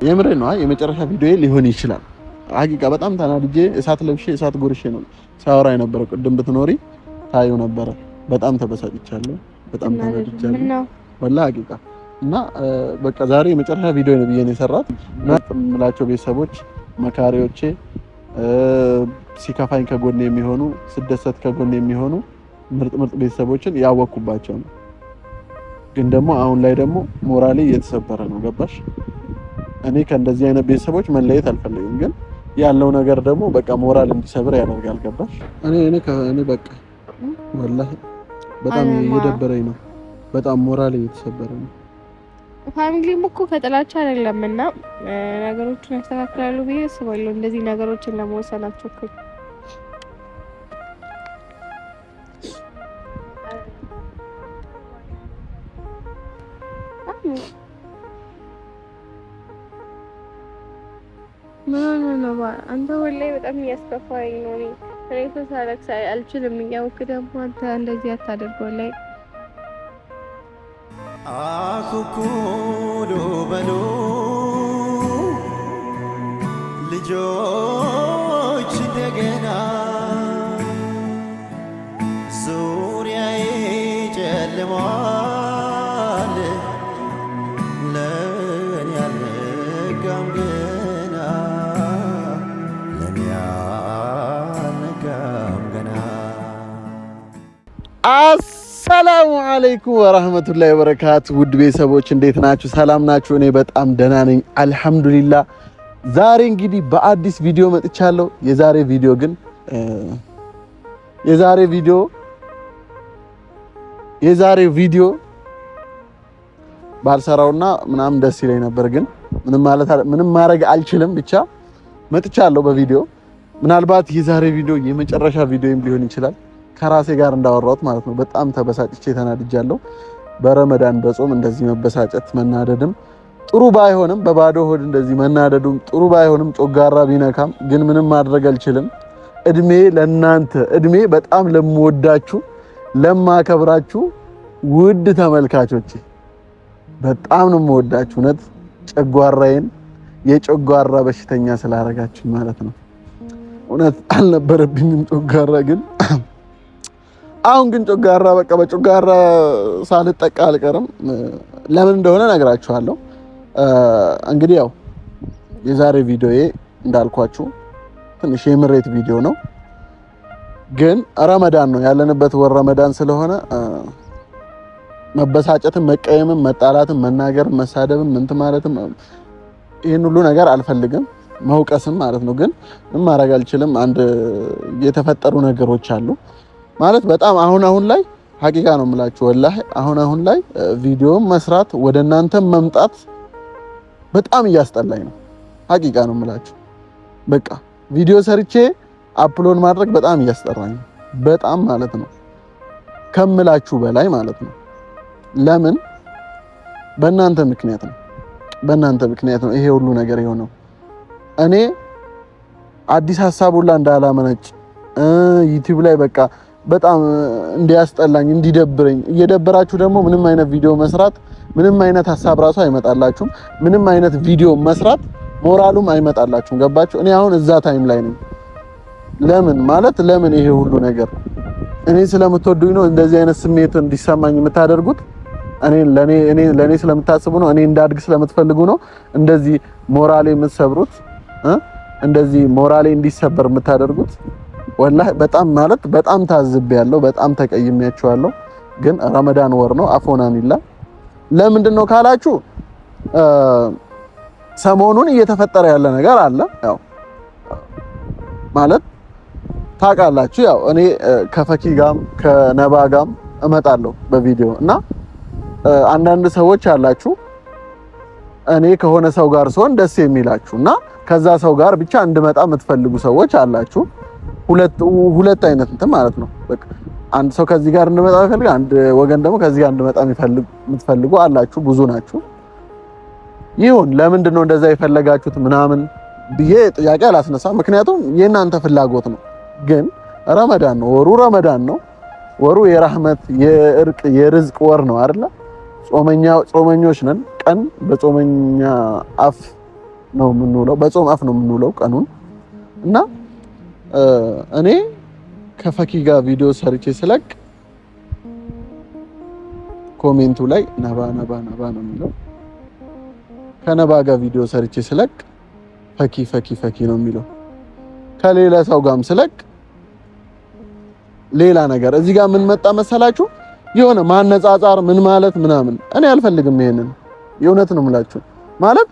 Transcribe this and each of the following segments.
የምሬ ነው። የመጨረሻ ቪዲዮ ሊሆን ይችላል። ሀቂቃ በጣም ተናድጄ እሳት ለብሼ እሳት ጎርሼ ነው ሳወራ የነበረው። ቅድም ብትኖሪ ታዩ ነበረ። በጣም ተበሳጭቻለሁ። በጣም ተናድጃለሁ ወላሂ ሀቂቃ እና በቃ ዛሬ የመጨረሻ ቪዲዮ ነው ብዬ ነው የሰራት። የምላቸው ቤተሰቦች መካሪዎቼ፣ ሲከፋኝ ከጎኔ የሚሆኑ ስደሰት ከጎኔ የሚሆኑ ምርጥ ቤተሰቦችን ያወቅኩባቸው ነው። ግን ደግሞ አሁን ላይ ደግሞ ሞራሌ እየተሰበረ ነው። ገባሽ? እኔ ከእንደዚህ አይነት ቤተሰቦች መለየት አልፈልግም። ግን ያለው ነገር ደግሞ በቃ ሞራል እንዲሰብር ያደርጋል። ገባሽ? እኔ በቃ ወላሂ በጣም እየደበረኝ ነው። በጣም ሞራሌ እየተሰበረ ነው። ፋሚሊም እኮ ከጥላቻ አይደለምና ነገሮችን ያስተካክላሉ ብዬ አስባለሁ። እንደዚህ ነገሮችን ለመወሰን አትቸኩል። ነው አንተ ወላሂ በጣም እያስከፋኝ ነው። እኔ ሳለቅስ አልችልም። እያወክ ደግሞ አንተ እንደዚህ አታደርገው ላይ አኩኩሉ በሉ ልጆች እንደገና ዙሪያዬ ጨልሟል ለኔ አልነጋም ገና ለኔ አልነጋም ገና። ሰላሙ አለይኩም ወራህመቱላሂ ወበረካቱ። ውድ ቤተሰቦች እንዴት ናችሁ? ሰላም ናችሁ? እኔ በጣም ደህና ነኝ አልሐምዱሊላህ። ዛሬ እንግዲህ በአዲስ ቪዲዮ መጥቻለሁ። የዛሬ ቪዲዮ ባልሰራውና ምናምን ደስ ይለኝ ነበር፣ ግን ምንም ማድረግ አልችልም። ብቻ መጥቻለሁ በቪዲዮ። ምናልባት የዛሬ ቪዲዮ የመጨረሻ ቪዲዮም ሊሆን ይችላል። ከራሴ ጋር እንዳወራሁት ማለት ነው። በጣም ተበሳጭቼ ተናድጃለሁ። በረመዳን በጾም እንደዚህ መበሳጨት መናደድም ጥሩ ባይሆንም በባዶ ሆድ እንደዚህ መናደዱም ጥሩ ባይሆንም ጮጋራ ቢነካም ግን ምንም ማድረግ አልችልም። እድሜ ለናንተ እድሜ በጣም ለምወዳችሁ ለማከብራችሁ ውድ ተመልካቾቼ በጣም ነው የምወዳችሁ። እውነት ጨጓራዬን የጨጓራ በሽተኛ ስላደረጋችሁ ማለት ነው። እውነት አልነበረብኝም ጨጓራ ግን አሁን ግን ጮጋራ በቃ በጮጋራ ሳልጠቃ አልቀርም። ለምን እንደሆነ ነግራችኋለሁ። እንግዲህ ያው የዛሬ ቪዲዮዬ እንዳልኳችሁ ትንሽ የምሬት ቪዲዮ ነው። ግን ረመዳን ነው ያለንበት ወር ረመዳን ስለሆነ መበሳጨትም፣ መቀየምም፣ መጣላትም፣ መናገርም፣ መሳደብም እንትን ማለትም ይሄን ሁሉ ነገር አልፈልግም። መውቀስም ማለት ነው። ግን ምን ማድረግ አልችልም። አንድ የተፈጠሩ ነገሮች አሉ ማለት በጣም አሁን ላይ ሀቂቃ ነው የምላችሁ ወላሂ አሁን ላይ ቪዲዮ መስራት ወደ እናንተ መምጣት በጣም እያስጠላኝ ነው። ሀቂቃ ነው የምላችሁ በቃ ቪዲዮ ሰርቼ አፕሎድ ማድረግ በጣም እያስጠራኝ ነው። በጣም ማለት ነው ከምላችሁ በላይ ማለት ነው። ለምን? በእናንተ ምክንያት ነው ይሄ ሁሉ ነገር የሆነው። እኔ አዲስ ሀሳብ ሁላ እንዳላመነጭ ዩቲዩብ ላይ በቃ በጣም እንዲያስጠላኝ እንዲደብረኝ እየደበራችሁ ደግሞ ምንም አይነት ቪዲዮ መስራት ምንም አይነት ሀሳብ ራሱ አይመጣላችሁም። ምንም አይነት ቪዲዮ መስራት ሞራሉም አይመጣላችሁም። ገባችሁ? እኔ አሁን እዛ ታይም ላይ ነኝ። ለምን ይሄ ሁሉ ነገር እኔ ስለምትወዱኝ ነው እንደዚህ አይነት ስሜት እንዲሰማኝ የምታደርጉት? ለኔ ስለምታስቡ ነው? እኔ እንዳድግ ስለምትፈልጉ ነው እንደዚህ ሞራሌ የምትሰብሩት? እንደዚህ ሞራሌ እንዲሰበር የምታደርጉት? ወላሂ በጣም ታዝቤያለሁ። በጣም ተቀይሜያችኋለሁ። ግን ረመዳን ወር ነው አፎና ሚላ ለምንድን ነው ካላችሁ ሰሞኑን እየተፈጠረ ያለ ነገር አለ። ያው ማለት ታውቃላችሁ። ያው እኔ ከፈኪ ጋም ከነባ ጋም እመጣለሁ በቪዲዮ እና አንዳንድ ሰዎች አላችሁ እኔ ከሆነ ሰው ጋር ስሆን ደስ የሚላችሁ እና ከዛ ሰው ጋር ብቻ እንድመጣ የምትፈልጉ ሰዎች አላችሁ። ሁለት አይነት እንትን ማለት ነው። በቃ አንድ ሰው ከዚህ ጋር እንድመጣ ይፈልግ፣ አንድ ወገን ደግሞ ከዚህ ጋር እንድመጣ የምትፈልጉ አላችሁ። ብዙ ናችሁ። ይሁን ለምንድን ነው እንደዛ የፈለጋችሁት ምናምን ብዬ ጥያቄ አላስነሳም። ምክንያቱም የእናንተ ፍላጎት ነው። ግን ረመዳን ነው ወሩ፣ ረመዳን ነው ወሩ የራህመት የእርቅ የርዝቅ ወር ነው አይደለ? ጾመኞች ነን። ቀን በጾመኛ አፍ ነው የምንውለው፣ በጾም አፍ ነው የምንውለው ቀኑን እና እኔ ከፈኪ ጋር ቪዲዮ ሰርቼ ስለቅ ኮሜንቱ ላይ ነባ ነባ ነባ ነው የሚለው። ከነባ ጋር ቪዲዮ ሰርቼ ስለቅ ፈኪ ፈኪ ፈኪ ነው የሚለው። ከሌላ ሰው ጋርም ስለቅ ሌላ ነገር። እዚህ ጋር ምን መጣ መሰላችሁ? የሆነ ማነጻጻር ምን ማለት ምናምን እኔ አልፈልግም። ይሄንን የእውነት ነው የምላችሁ። ማለት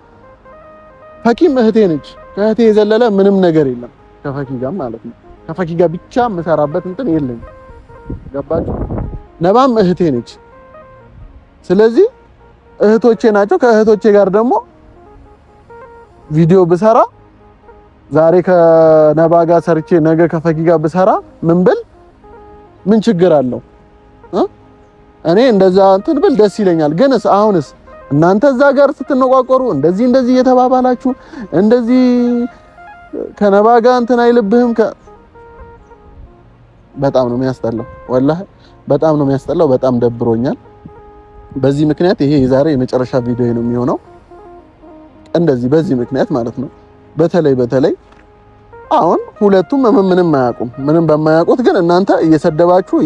ፈኪም እህቴ ነች። ከእህቴ የዘለለ ምንም ነገር የለም ከፈኪ ጋር ማለት ነው። ከፈኪ ጋር ብቻ የምሰራበት እንትን የለም። ገባችሁ? ነባም እህቴ ነች። ስለዚህ እህቶቼ ናቸው። ከእህቶቼ ጋር ደግሞ ቪዲዮ ብሰራ ዛሬ ከነባ ጋር ሰርቼ ነገ ከፈኪ ጋር ብሰራ ምን ብል ምን ችግር አለው? እኔ እንደዛ እንትን ብል ደስ ይለኛል። ግንስ አሁንስ እናንተ እዛ ጋር ስትነቋቆሩ እንደዚህ እየተባባላችሁ እንደዚህ ከነባ ጋር እንትን አይልብህም? በጣም ነው የሚያስጠላው። ወላሂ በጣም ነው የሚያስጠላው። በጣም ደብሮኛል። በዚህ ምክንያት ይሄ የዛሬ የመጨረሻ ቪዲዮ ነው የሚሆነው። እንደዚህ በዚህ ምክንያት ማለት ነው። በተለይ አሁን ሁለቱም ምንም አያውቁም። ምንም በማያውቁት ግን እናንተ እየሰደባችሁ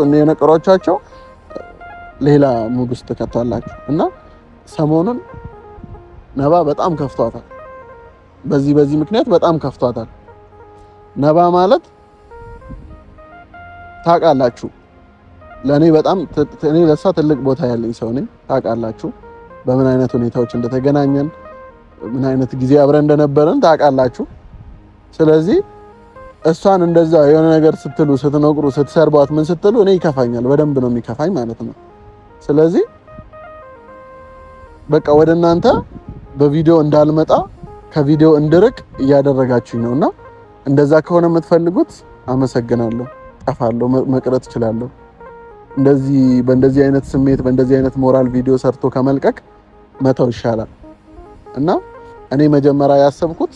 እየነቆራቻቸው ሌላ ሙድ ውስጥ ተከታላችሁ እና ሰሞኑን ነባ በጣም ከፍቷታል። በዚህ ምክንያት በጣም ከፍቷታል። ነባ ማለት ታውቃላችሁ ለኔ ለሷ ትልቅ ቦታ ያለኝ ሰው ነኝ። ታውቃላችሁ በምን አይነት ሁኔታዎች እንደተገናኘን ምን አይነት ጊዜ አብረን እንደነበረን ታውቃላችሁ። ስለዚህ እሷን እንደዛ የሆነ ነገር ስትሉ ስትነግሩ ስትሰርቧት ምን ስትሉ እኔ ይከፋኛል። በደንብ ነው የሚከፋኝ ማለት ነው። ስለዚህ በቃ ወደ እናንተ በቪዲዮ እንዳልመጣ ከቪዲዮ እንድርቅ እያደረጋችሁኝ ነውና እንደዛ ከሆነ የምትፈልጉት አመሰግናለሁ። ጠፋለሁ፣ መቅረት እችላለሁ። በእንደዚህ አይነት ስሜት በእንደዚህ አይነት ሞራል ቪዲዮ ሰርቶ ከመልቀቅ መተው ይሻላል እና እኔ መጀመሪያ ያሰብኩት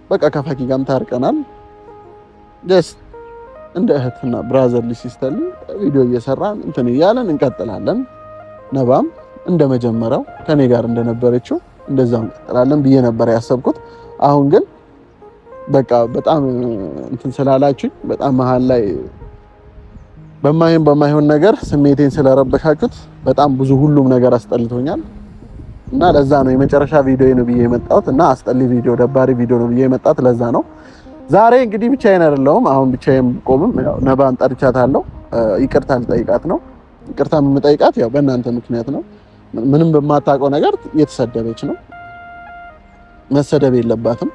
በቃ ከፈኪ ጋርም ታርቀናል። ጀስት እንደ እህትና ብራዘርሊ ሲስተርሊ ቪዲዮ እየሰራን እንትን እያለን እንቀጥላለን። ነባም እንደመጀመሪያው ከኔ ጋር እንደነበረችው እንደዛው እንቀጥላለን ብዬ ነበር ያሰብኩት። አሁን ግን በቃ በጣም እንትን ስላላችሁኝ በጣም መሀል ላይ በማይሆን ነገር ስሜቴን ስለረበሻችሁት በጣም ብዙ ሁሉም ነገር አስጠልቶኛል እና ለዛ ነው የመጨረሻ ቪዲዮ ነው ብዬ የመጣሁት እና አስጠሊ ቪዲዮ ደባሪ ቪዲዮ ነው ብዬ የመጣሁት ለዛ ነው። ዛሬ እንግዲህ ብቻዬን አይደለሁም። አሁን ብቻዬን ቆምም ያው ነባን ጠርቻታለሁ። ይቅርታ ልጠይቃት ነው። ይቅርታ የምጠይቃት ያው በእናንተ ምክንያት ነው። ምንም በማታውቀው ነገር የተሰደበች ነው። መሰደብ የለባትም።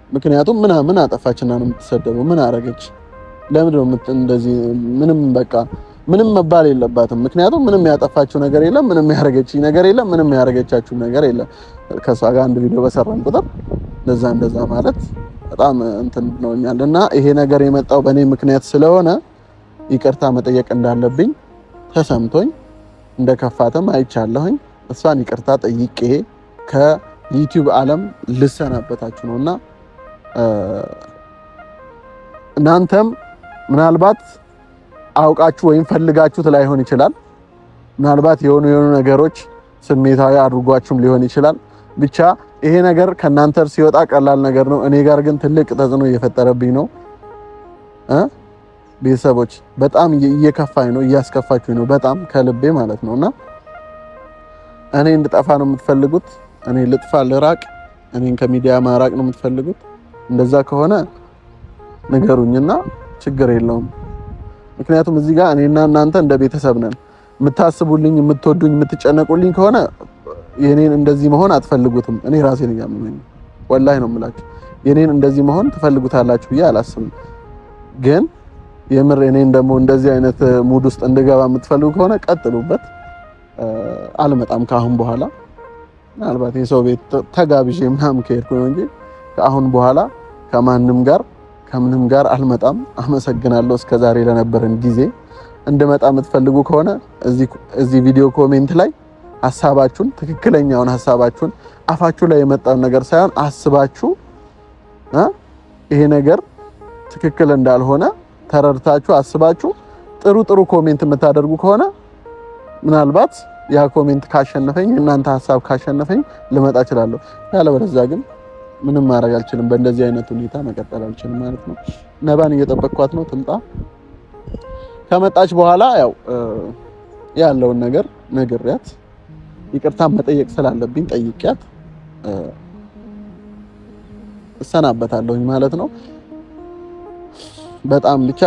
ምክንያቱም ምን አጠፋችና ነው የምትሰደበው? ምን አረገች? ለምን ነው እንደዚህ? ምንም መባል የለባትም። ምክንያቱም ምንም ያጠፋችው ነገር የለም፣ ምንም ያረገች ነገር የለም፣ ምንም ያረገቻችሁ ነገር የለም። ከሷ ጋር አንድ ቪዲዮ በሰራን ቁጥር እንደዛ ማለት በጣም እንትን ነውኛል እና ይሄ ነገር የመጣው በእኔ ምክንያት ስለሆነ ይቅርታ መጠየቅ እንዳለብኝ ተሰምቶኝ እንደከፋተም አይቻለሁኝ። እሷን ይቅርታ ጠይቄ ከዩቲዩብ ዓለም ልሰናበታችሁ ነውና እናንተም ምናልባት አውቃችሁ ወይም ፈልጋችሁት ላይሆን ይችላል። ምናልባት የሆኑ ነገሮች ስሜታዊ አድርጓችሁም ሊሆን ይችላል። ብቻ ይሄ ነገር ከናንተ ሲወጣ ቀላል ነገር ነው። እኔ ጋር ግን ትልቅ ተጽዕኖ እየፈጠረብኝ ነው። ቤተሰቦች በጣም እየከፋኝ ነው፣ እያስከፋችሁኝ ነው በጣም ከልቤ ማለት ነውና እኔ እንድጠፋ ነው የምትፈልጉት። እኔ ልጥፋ ልራቅ፣ እኔን ከሚዲያ ማራቅ ነው የምትፈልጉት። እንደዛ ከሆነ ንገሩኝና ችግር የለውም። ምክንያቱም እዚህ ጋር እኔና እናንተ እንደ ቤተሰብ ነን። የምታስቡልኝ፣ የምትወዱኝ፣ የምትጨነቁልኝ ከሆነ የኔን እንደዚህ መሆን አትፈልጉትም። እኔ ራሴ ነኝ ያመመኝ፣ ወላሂ ነው የምላችሁ። የኔን እንደዚህ መሆን ትፈልጉታላችሁ ብዬ አላስብም። ግን የምር እኔን ደግሞ እንደዚህ አይነት ሙድ ውስጥ እንድገባ የምትፈልጉ ከሆነ ቀጥሉበት። አልመጣም ከአሁን በኋላ። ምናልባት የሰው ቤት ተጋብዤ ምናምን ከሄድኩ ነው እንጂ ከአሁን በኋላ ከምንም ጋር አልመጣም። አመሰግናለሁ እስከዛሬ ለነበረን ጊዜ። እንድመጣ የምትፈልጉ ከሆነ እዚህ ቪዲዮ ኮሜንት ላይ ሐሳባችሁን፣ ትክክለኛውን ሐሳባችሁን አፋችሁ ላይ የመጣውን ነገር ሳይሆን አስባችሁ ይሄ ነገር ትክክል እንዳልሆነ ተረድታችሁ አስባችሁ ጥሩ ኮሜንት የምታደርጉ ከሆነ ምናልባት ያ ኮሜንት ካሸነፈኝ እናንተ ሀሳብ ካሸነፈኝ ልመጣ እችላለሁ። ያለበለዚያ ግን ምንም ማድረግ አልችልም። በእንደዚህ አይነት ሁኔታ መቀጠል አልችልም ማለት ነው። ነባን እየጠበቅኳት ነው። ትምጣ። ከመጣች በኋላ ያው ያለውን ነገር ነግሬያት ይቅርታ መጠየቅ ስላለብኝ ጠይቂያት እሰናበታለሁኝ ማለት ነው።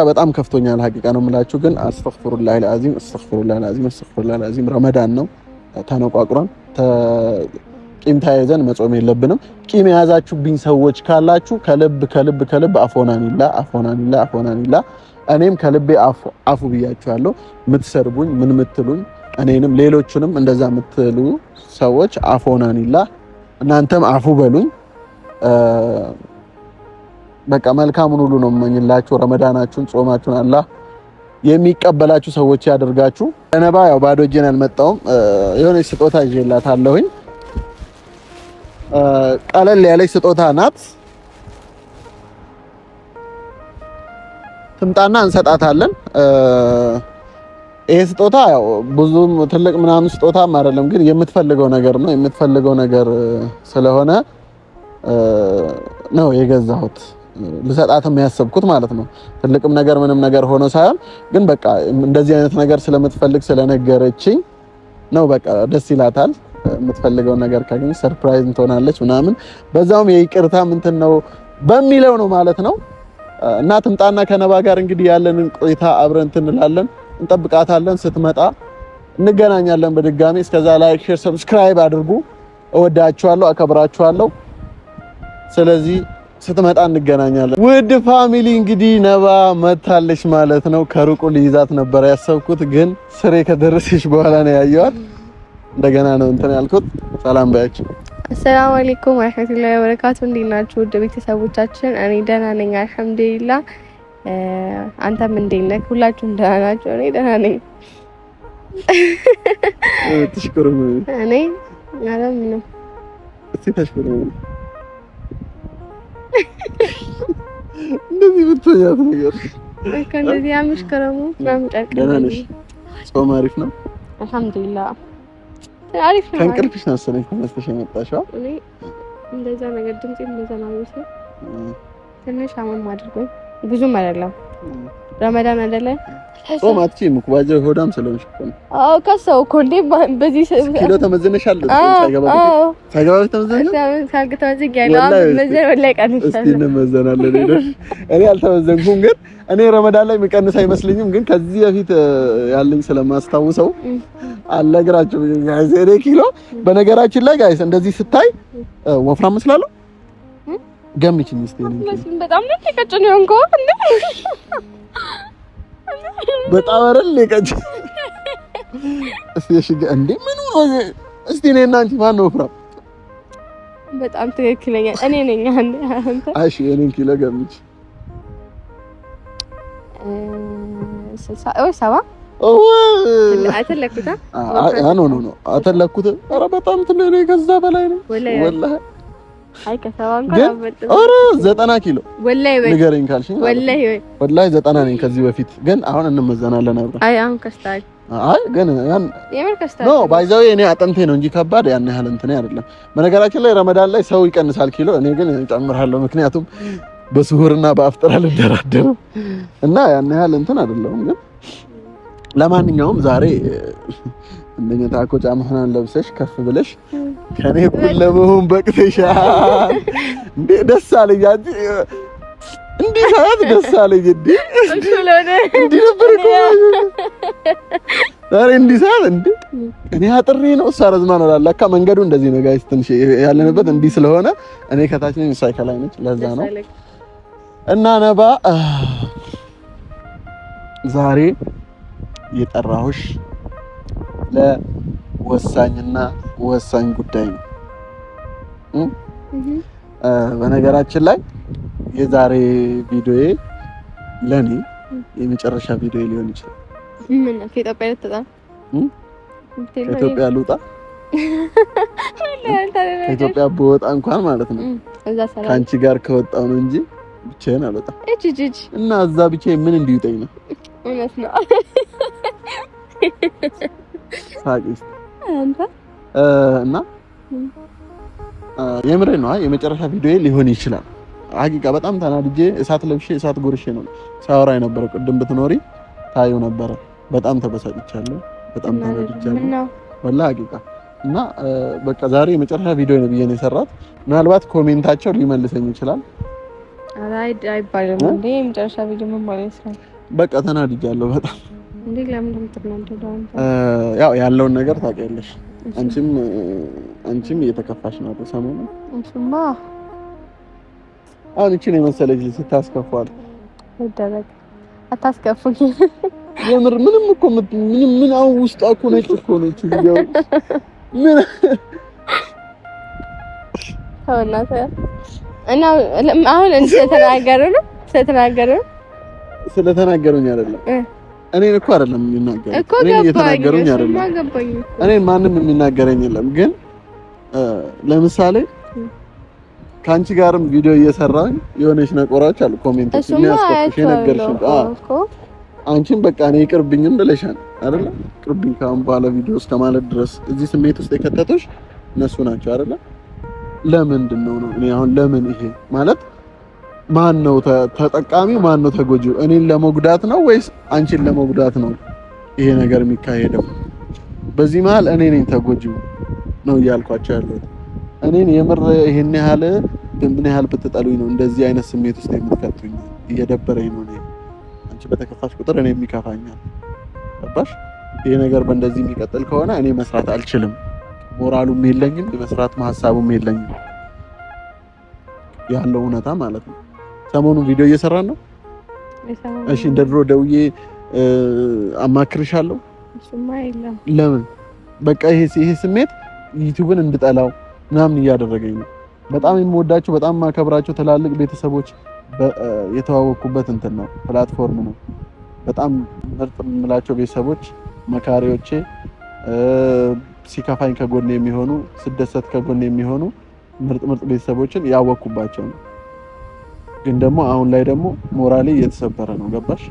በጣም ከፍቶኛል ሀቂቃ ነው የምላችሁ። ግን አስተግፍሩላህ አልዓዚም ረመዳን ነው ተነቋቁረን ቂም ተያይዘን መጾም የለብንም። ቂም የያዛችሁብኝ ሰዎች ካላችሁ ከልብ አፎናኒላ እኔም ከልቤ አፉ ብያችኋለሁ። የምትሰርቡኝ ምን የምትሉኝ እኔንም ሌሎቹንም እንደዛ የምትሉ ሰዎች አፎናኒላ እናንተም አፉ በሉኝ። በቃ መልካሙን ሁሉ ነው የምመኝላችሁ። ረመዳናችሁን ጾማችሁን አላህ የሚቀበላችሁ ሰዎች ያደርጋችሁ። ነባ ያው ባዶ እጄን አልመጣሁም። የሆነች ስጦታ ይዤላታለሁኝ። ቀለል ያለች ስጦታ ናት። ትምጣና እንሰጣታለን። ይሄ ስጦታ ያው ብዙም ትልቅ ምናምን ስጦታም አይደለም፣ ግን የምትፈልገው ነገር ነው። የምትፈልገው ነገር ስለሆነ ነው የገዛሁት። ልሰጣትም ያሰብኩት ማለት ነው። ትልቅም ነገር ምንም ነገር ሆኖ ሳይሆን ግን በቃ እንደዚህ አይነት ነገር ስለምትፈልግ ስለነገረችኝ ነው። በቃ ደስ ይላታል። የምትፈልገው ነገር ካገኘች ሰርፕራይዝ ትሆናለች ምናምን፣ በዛውም የይቅርታ እንትን ነው በሚለው ነው ማለት ነው። እና ትምጣና ከነባ ጋር እንግዲህ ያለንን ቆይታ አብረን እንላለን፣ እንጠብቃታለን። ስትመጣ እንገናኛለን በድጋሚ። እስከዛ ላይክ፣ ሼር፣ ሰብስክራይብ አድርጉ። እወዳችኋለሁ፣ አከብራችኋለሁ። ስለዚህ ስትመጣ እንገናኛለን። ውድ ፋሚሊ እንግዲህ ነባ መታለች ማለት ነው። ከሩቁ ልይዛት ነበር ያሰብኩት፣ ግን ስሬ ከደረሰች በኋላ ነው ያየኋት። እንደገና ነው እንትን ያልኩት። ሰላም ባያችሁ። አሰላሙ አለይኩም ወራህመቱላሂ ወበረካቱ። እንዴት ናችሁ ውድ ቤተሰቦቻችን? እኔ ደህና ነኝ አልሐምዱሊላህ። አንተም እንዴት ነህ? ሁላችሁም ደህና ናችሁ? እኔ ደህና ነኝ። ተሽከሩ እኔ አለም ነው እስቲ ተሽከሩ እንደዚህ ብትያት ነገር እንደዚህ አምሽከረሙ ምናምን ጨርቅ። ደህና ነሽ? ጾም አሪፍ ነው አልሐምዱሊላህ። አሪፍ ነው። ከእንቅልፍሽ መሰለኝ ተነስተሽ የመጣሽው። እኔ እንደዛ ነገር ድምጼ እንደዛ ነው የሚመስለው። ትንሽ አመም አድርጎኝ ብዙም አይደለም። ረመዳን አይደለ? ጾም አትችይም እኮ ባጀ ሆዳም ስለሆንሽ እኮ ነው። አዎ ከሰው እኮ እንዴ በዚህ ኪሎ ተመዝነሻል? ሳይገባ ተመዝነሻል? ሳልገተመዝኛለሁ። መዘን ወላይ ቀንሽ እስቲ እንመዘናለን። እኔ አልተመዘንኩም፣ ግን እኔ ረመዳን ላይ ምቀንስ አይመስልኝም። ግን ከዚህ በፊት ያለኝ ስለማስታውሰው አልነግራችሁ ጋይስ። እኔ ኪሎ በነገራችን ላይ ጋይስ እንደዚህ ስታይ ወፍራም መስላለሁ። ገምቺኝ እስቲ። በጣም ነው ተቀጭን የሆንኩ እንዴ? በጣም አይደል የቀጭን? እስቲ እሺ፣ እንዴ ምን ነው? እስቲ እኔና አንቺ ማን ነው ወፍራም? በጣም ትክክለኛ እኔ ነኝ። አንተ እሺ፣ እኔን ኪሎ ገምቺ። 7 አተለኩታ? ኖ አተለኩት። ኧረ በጣም ትልቅ ነው። ከዛ በላይ ነው ወላሂ። አይ ከሰባ እንኳን አበልጥ። ኧረ 90 ኪሎ ወላሂ ወይ ንገረኝ ካልሽኝ ወላሂ 90 ነኝ ከዚህ በፊት። ግን አሁን እንመዘናለን አብረን። አይ አሁን ከስታል። አይ ግን ያን የምን ከስታል ነው ባይዛው እኔ አጥንቴ ነው እንጂ ከባድ ያን ያህል እንትን አይደለም። በነገራችን ላይ ረመዳን ላይ ሰው ይቀንሳል ኪሎ፣ እኔ ግን እጨምራለሁ። ምክንያቱም በስሁርና በአፍጥር አልደራደርም እና ያን ያህል እንትን አይደለም። ግን ለማንኛውም ዛሬ እንደኛ ታኮ ጫማህን ለብሰሽ ከፍ ብለሽ ከኔ እኩል ለመሆን በቅተሻል። እንዴ ደስ አለኝ። አንቺ እንዴ ሳያት ደስ አለኝ። እንዴ ነበር እኮ ዛሬ እንዴ ሳያት እንዴ እኔ አጥሬ ነው እሷ ረዝማ ነው ላላካ። መንገዱ እንደዚህ ነው ጋይስ። ትንሽ ያለንበት እንዲህ ስለሆነ እኔ ከታች ነኝ፣ እሷ ከላይ ነች። ለዛ ነው እና ነባ ዛሬ የጠራሁሽ ለወሳኝና ወሳኝ ጉዳይ ነው። በነገራችን ላይ የዛሬ ቪዲዮዬ ለኔ የመጨረሻ ቪዲዮ ሊሆን ይችላል። ምን ነው ከኢትዮጵያ ልትወጣ? ከኢትዮጵያ ልውጣ? ከኢትዮጵያ በወጣ እንኳን ማለት ነው ከአንቺ ጋር ከወጣው ነው እንጂ ብቻዬን አልወጣም። እና እዛ ብቻዬን ምን እንዲውጠኝ ነው? እውነት ነው። ሳቂስ እና የምሬ ነው የመጨረሻ ቪዲዮ ሊሆን ይችላል። ሀቂቃ በጣም ተናድጄ እሳት ለብሼ እሳት ጎርሼ ነው ሳወራ የነበረው። ቅድም ብትኖሪ ታዩ ነበረ። በጣም ተበሳጭቻለሁ፣ በጣም ተናድጃለሁ ወላሂ ሀቂቃ። እና በቃ ዛሬ የመጨረሻ ቪዲዮ ነው ብዬ ነው የሰራት። ምናልባት ኮሜንታቸው ሊመልሰኝ ይችላል። አይባልም እንዴ የመጨረሻ ቪዲዮ ምን ማለት ነው? በቃ ተናድጃለሁ በጣም እንዴ። ለምን እንደምትናደደው ያው ያለውን ነገር ታውቂያለሽ። አንቺም እየተከፋሽ ነው ሰሞኑን። እሱማ አሁን እቺ ነው የመሰለች ልጅ ስታስከፋል ይደረግ። አታስከፉኝ የምር ምንም እኮ ምን አሁን ውስጥ እኮ ነጭ እኮ ነው እቺ ልጅ ምን ተወናተ እና አሁን ስለተናገሩኝ አይደለም እኔን እኮ አይደለም የሚናገሩኝ እኔን እየተናገሩኝ አይደለም እኔን ማንም የሚናገረኝ የለም። ግን ለምሳሌ ከአንቺ ጋርም ቪዲዮ እየሰራኝ የሆነች ነቆራዎች አሉ ኮሜንቶች የሚያስከፍሽ የነገርሽኝ እኮ አንቺም በቃ እኔ ይቅርብኝም ብለሻል አይደለ? ይቅርብኝ ካሁን በኋላ ቪዲዮ እስከ ማለት ድረስ እዚህ ስሜት ውስጥ የከተቶሽ እነሱ ናቸው አይደለ? ለምንድን ነው እኔ አሁን ለምን ይሄ ማለት ማን ነው ተጠቃሚው? ማን ነው ተጎጂው? እኔን ለመጉዳት ነው ወይስ አንቺን ለመጉዳት ነው ይሄ ነገር የሚካሄደው? በዚህ መሀል እኔ ነኝ ተጎጂው ነው እያልኳቸው ያለሁት። እኔን የምር ይሄን ያህል ምን ያህል ብትጠሉኝ ነው እንደዚህ አይነት ስሜት ውስጥ የምትከቱኝ? እየደበረኝ ነው። አንቺ በተከፋሽ ቁጥር እኔ የሚከፋኛል። ገባሽ? ይሄ ነገር በእንደዚህ የሚቀጥል ከሆነ እኔ መስራት አልችልም። ሞራሉም የለኝም፣ የመስራት ሀሳቡም የለኝም። ያለው እውነታ ማለት ነው። ሰሞኑን ቪዲዮ እየሰራን ነው። እሺ እንደ ድሮ ደውዬ አማክርሻለሁ። እሱማ የለም። ለምን በቃ ይሄ ስሜት ዩቲዩብን እንድጠላው ምናምን እያደረገኝ ነው። በጣም የምወዳቸው በጣም ማከብራቸው ትላልቅ ቤተሰቦች የተዋወቁበት እንትን ነው ፕላትፎርም ነው። በጣም ምርጥ የምላቸው ቤተሰቦች መካሪዎቼ፣ ሲከፋኝ ከጎኔ የሚሆኑ ስደሰት ከጎኔ የሚሆኑ ምርጥ ቤተሰቦችን ያወቅኩባቸው ነው። ግን ደግሞ አሁን ላይ ደግሞ ሞራሌ እየተሰበረ ነው። ገባሽ?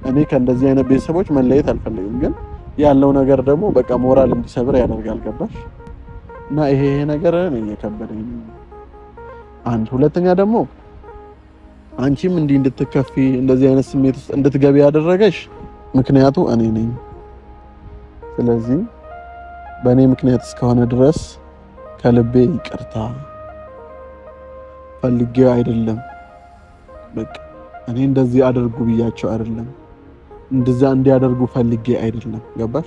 እኔ ከእንደዚህ አይነት ቤተሰቦች መለየት አልፈልግም። ግን ያለው ነገር ደግሞ በቃ ሞራል እንዲሰብር ያደርጋል። ገባሽ? እና ይሄ ነገር እኔ እየከበደኝ አንድ ሁለተኛ ደግሞ አንቺም እንዲህ እንድትከፊ እንደዚህ አይነት ስሜት ውስጥ እንድትገቢ ያደረገሽ ምክንያቱ እኔ ነኝ። ስለዚህ በእኔ ምክንያት እስከሆነ ድረስ ከልቤ ይቅርታ ፈልጌው አይደለም። በቃ እኔ እንደዚህ አድርጉ ብያቸው አይደለም፣ እንደዛ እንዲያደርጉ ፈልጌ አይደለም። ገባሽ?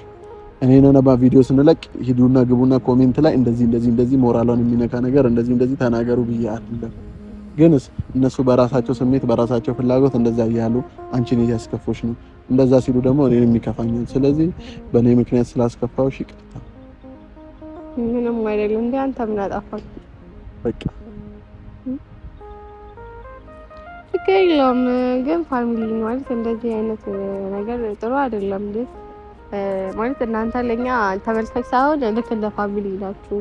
እኔ ነባ ቪዲዮ ስንለቅ ሂዱና ግቡና ኮሜንት ላይ እንደዚህ ሞራሏን የሚነካ ነገር እንደዚህ ተናገሩ ብዬ አይደለም። ግንስ እነሱ በራሳቸው ስሜት በራሳቸው ፍላጎት እንደዛ እያሉ አንቺን እያስከፉሽ ነው። እንደዛ ሲሉ ደግሞ እኔንም ይከፋኛል። ስለዚህ በእኔ ምክንያት ስላስከፋውሽ ይቅርታ። ምንም አይደለም። እንዴ አንተ ምን አጣፋህ? በቃ ችግር የለውም። ግን ፋሚሊ ማለት እንደዚህ አይነት ነገር ጥሩ አይደለም። ማለት እናንተ ለኛ ተመልካች ሳይሆን ልክ እንደ ፋሚሊ ናችሁ፣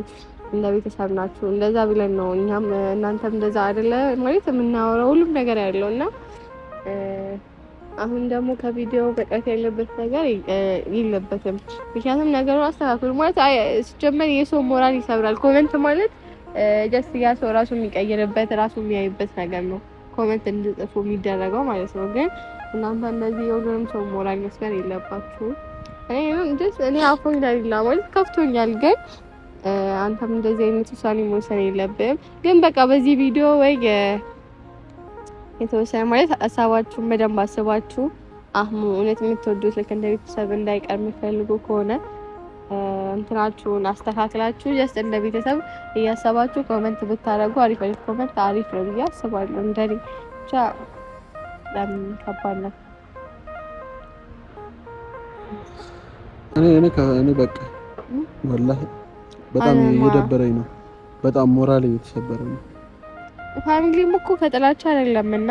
እንደ ቤተሰብ ናችሁ። እንደዛ ብለን ነው እኛም እናንተም እንደዛ አይደለ ማለት የምናወራው ሁሉም ነገር ያለው እና አሁን ደግሞ ከቪዲዮ በቀት ያለበት ነገር የለበትም። ምክንያቱም ነገሩን አስተካክሉ ማለት ሲጀመር የሰው ሞራል ይሰብራል። ኮሜንት ማለት ጀስት ያ ሰው ራሱ የሚቀይርበት ራሱ የሚያይበት ነገር ነው፣ ኮሜንት እንድጽፉ የሚደረገው ማለት ነው። ግን እናንተ እንደዚህ የሁሉንም ሰው ሞራል መስበር የለባችሁም። እኔ አፎኝ ዳሪላ ማለት ከፍቶኛል። ግን አንተም እንደዚህ አይነት ውሳኔ መወሰን የለብህም። ግን በቃ በዚህ ቪዲዮ ወይ የተወሰነ ማለት ሀሳባችሁን በደንብ አስባችሁ አህሙ እውነት የምትወዱት ልክ እንደ ቤተሰብ እንዳይቀር የምትፈልጉ ከሆነ እንትናችሁን አስተካክላችሁ ጀስት እንደ ቤተሰብ እያሰባችሁ ኮሜንት ብታደርጉ አሪፍ ኮሜንት አሪፍ ነው ብዬ አስባለሁ። እንደኔ ብቻ ለምን ከባድ ነው። እኔ በቃ ወላሂ በጣም እየደበረኝ ነው። በጣም ሞራል እየተሰበረ ነው። ፋሚሊም እኮ ከጥላቻ አይደለም እና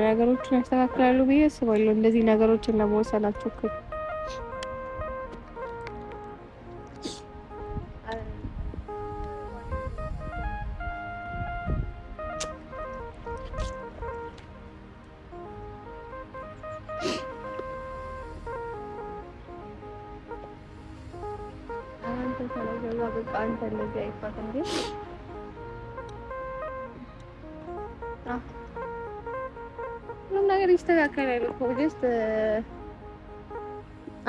ነገሮችን ያስተካክላሉ ብዬ አስባለሁ። እንደዚህ ነገሮችን ለመወሰናቸው እኮ በቃ አንተ እንደዚህ አይፋት እንዴ ምንም ነገር ይስተካከላል እኮ ጀስት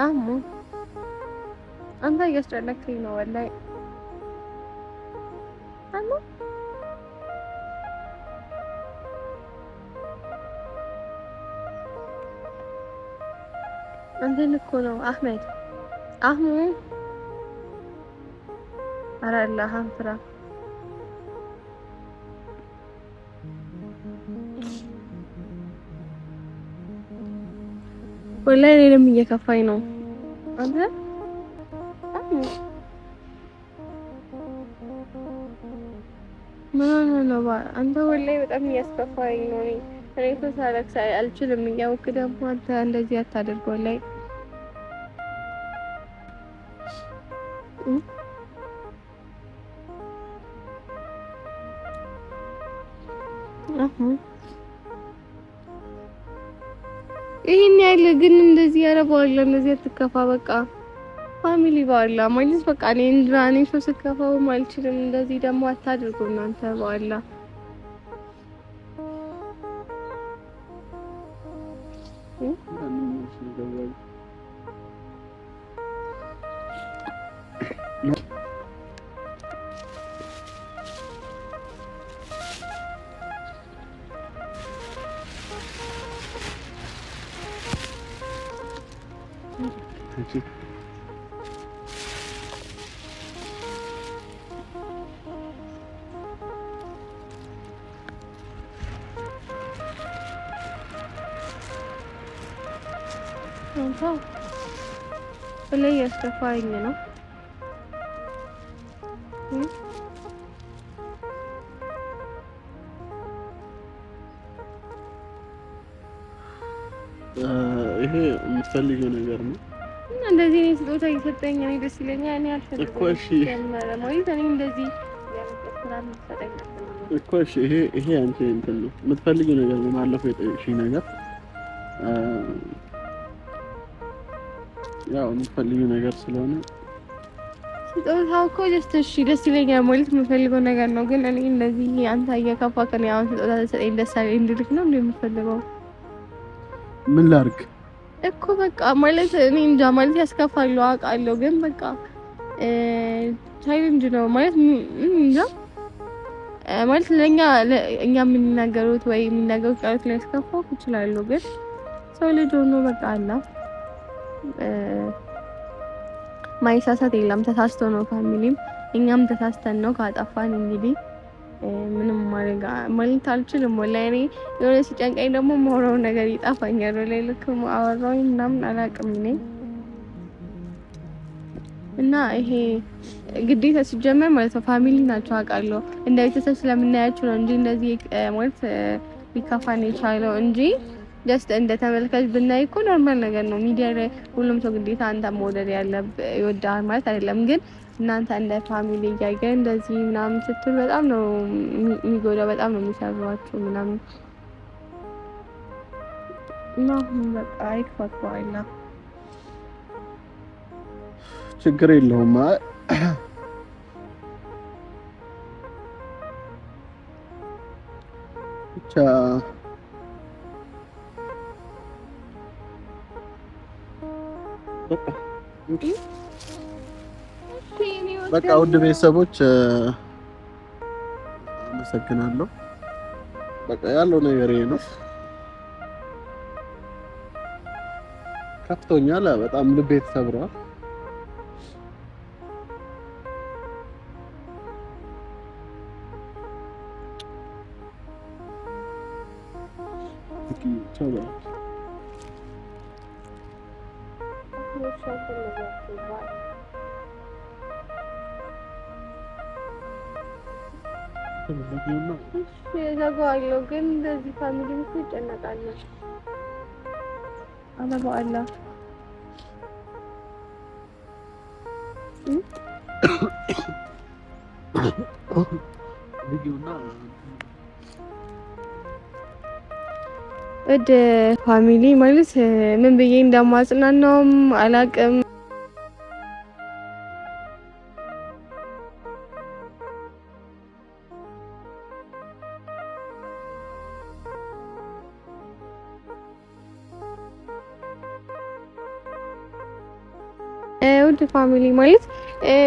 አሙ አንተ እያስጨነቀኝ ነው ወላሂ አሙ አንተን እኮ ነው አህመድ አህሙ ኧረ አላህን ፍራ ወላሂ እኔንም እየከፋኝ ነው አንተ ምን ነው አንተ ወላሂ በጣም እያስከፋኝ ነው እኔ እኮ ሳለቅስ አልችልም እያወክ ደግሞ አንተ እንደዚህ አታድርግ ወላሂ ይሄን ያለ ግን እንደዚህ ያረባዋል እንደዚህ አትከፋ በቃ ፋሚሊ ባላ ማለት በቃ እኔ ሰው ስከፋው ማልችልም እንደዚህ ደግሞ አታድርጉ እናንተ ባላ ወላሂ ያስከፋኝ ነው ይሄ የምትፈልጊው ነገር ነው እና እንደዚህ ነው ስጦታ እየሰጠኝ ነው ደስ ይለኛል እኔ አልፈልግም እኮ እሺ ማለት እኔ እንደዚህ እኮ እሺ ይሄ አንቺ እንትን ነው የምትፈልጊው ነገር ነው ማለፈው የጠየቅሽኝ ነገር ያው የምትፈልጊው ነገር ስለሆነ ስጦታው እኮ እሺ ደስ ይለኛል ማለት የምፈልገው ነገር ነው ግን እኔ እንደዚህ አንተ እየከፋህ ነው ያው ስጦታ ሰጠኝ ደስ አለኝ እንድልክ ነው የምፈልገው ምን ላድርግ እኮ በቃ ማለት እኔ እንጃ ማለት ያስከፋል አውቃለሁ ግን በቃ ቻሌንጅ ነው ማለት እንጃ ማለት እኛ የምንናገሩት ወይ የሚናገሩት ቃላት ላይ ያስከፋው ይችላል ግን ሰው ልጅ ሆኖ በቃ አላ ማይሳሳት የለም ተሳስቶ ነው ፋሚሊም እኛም ተሳስተን ነው ካጠፋን እንግዲህ ምንም ማለት አልችልም ወላሂ እኔ የሆነ ሲጨንቀኝ ደግሞ የማወራው ነገር ይጣፋኛል ወላሂ ልክ አወራሁኝ ምናምን አላውቅም እኔ እና ይሄ ግዴታ ሲጀመር ማለት ነው ፋሚሊ ናቸው አውቃለሁ እንደ ቤተሰብ ስለምናያቸው ነው እንጂ እንደዚህ ማለት ሊከፋን የቻለው እንጂ ጀስት እንደ ተመልካች ብናይ እኮ ኖርማል ነገር ነው ሚዲያ ላይ ሁሉም ሰው ግዴታ አንተ መውደድ ይወዳል ማለት አይደለም ግን እናንተ እንደ ፋሚሊ እያየ እንደዚህ ምናምን ስትል በጣም ነው የሚጎዳው በጣም ነው የሚሰሯቸው ምናምን እና በቃ አይከፋውና ችግር የለውም ብቻ በቃ ውድ ቤተሰቦች አመሰግናለሁ በቃ ያለው ነገር ይሄ ነው ከፍቶኛል በጣም ልቤ ተሰብሯል ዘጋዋለሁ ግን እንደዚህ ፋሚሊ እኮ ይጨነቃል አለበአላ ወደ ፋሚሊ ማለት ምን ብዬ እንደማጽናናውም አላውቅም ቱ ፋሚሊ ማለት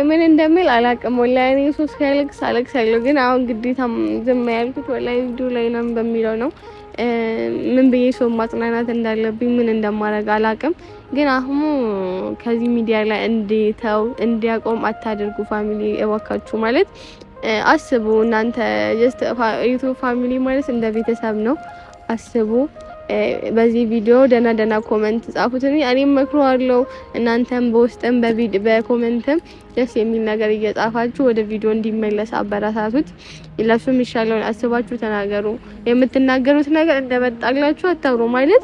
ምን እንደምል አላውቅም። ወላሂ እኔ ሶስት አለቅሳለሁ፣ ግን አሁን ግዴታ ዝም ያልኩት ወላሂ ቪዲዮ ላይ ነው በሚለው ነው። ምን ብዬ ሰው ማጽናናት እንዳለብኝ ምን እንደማደርግ አላውቅም። ግን አሁን ከዚህ ሚዲያ ላይ እንዲያቆም አታድርጉ ፋሚሊ እባካችሁ። ማለት አስቡ እናንተ ጀስት ዩቲዩብ ፋሚሊ ማለት እንደ ቤተሰብ ነው። አስቡ። በዚህ ቪዲዮ ደና ኮሜንት ጻፉት። እኔም መክሯለሁ፣ እናንተም በውስጥም በኮሜንትም ደስ የሚል ነገር እየጻፋችሁ ወደ ቪዲዮ እንዲመለስ አበረታቱት። ለሱም ይሻለውን አስባችሁ ተናገሩ። የምትናገሩት ነገር እንደመጣላችሁ አታውሩ። ማለት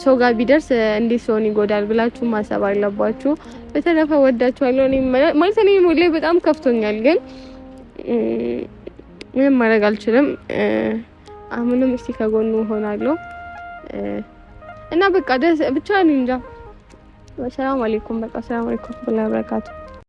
ሰው ጋር ቢደርስ እንዴት ሰውን ይጎዳል ብላችሁ ማሰብ አለባችሁ። በተረፈ ወዳችኋለሁ። እኔ ማለት እኔ ላይ በጣም ከፍቶኛል፣ ግን ምንም ማድረግ አልችልም። አሁንም እስቲ ከጎኑ ሆናለሁ እና በቃ ብቻ እንጃ። ሰላም አለይኩም። በቃ ሰላም አለይኩም ወራህመቱላሂ ወበረካቱ።